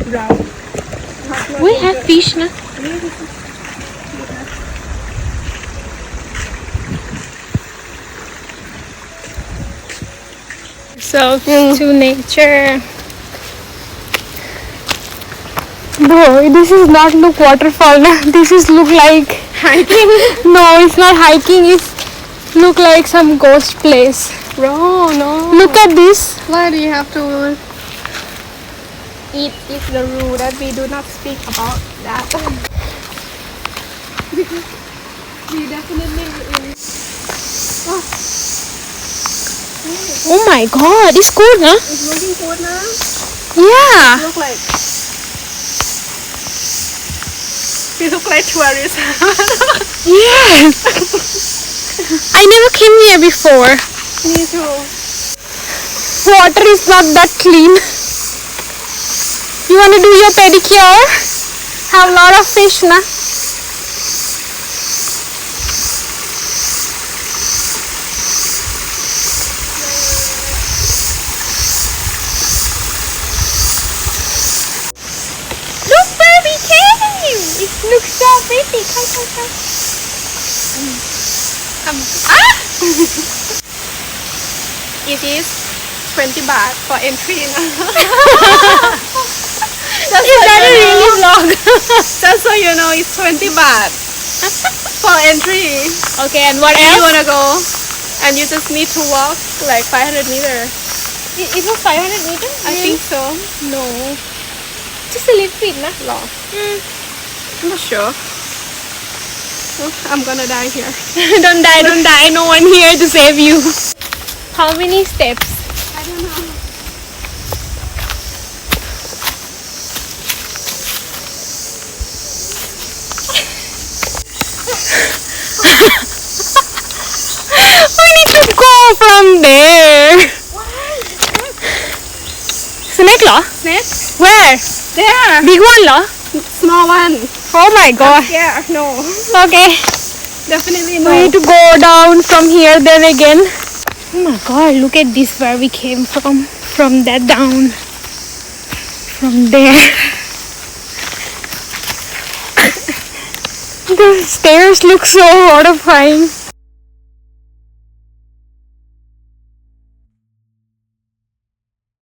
brown. We have fish na. So to nature. Bro, this is not look waterfall na. This is look like hiking. No, it's not hiking. It's look like some ghost place. Bro, no. Look at this. Why do you have to eat the rule that we do not speak about that? Because we definitely in. Oh my god, it's good, huh? It's looking good now. Yeah. Look like we look like tourists. Yes. I never came here before. Me too. Water is not that clean. You want to do your pedicure? Have a lot of fish, na? Look where we came! It looks so pretty. Come. It is 20 baht for entry. Is that a really vlog? Just so you know, it's 20 baht for entry. Okay, and what You else? wanna go, and you just need to walk like 500 meters. It was 500 meters? I think so. No. Just a little bit, na? No, I'm not sure. Oh, I'm gonna die here. Don't die. No one here to save you. How many steps? I don't know. We need to go from there. Snake law? Snake? Where? There. Big one law? Small one. Oh my god. Yeah. No. Okay. Definitely We no. need to go down from here then again. Oh my god, look at this where we came from. From that down. From there. The stairs look so horrifying.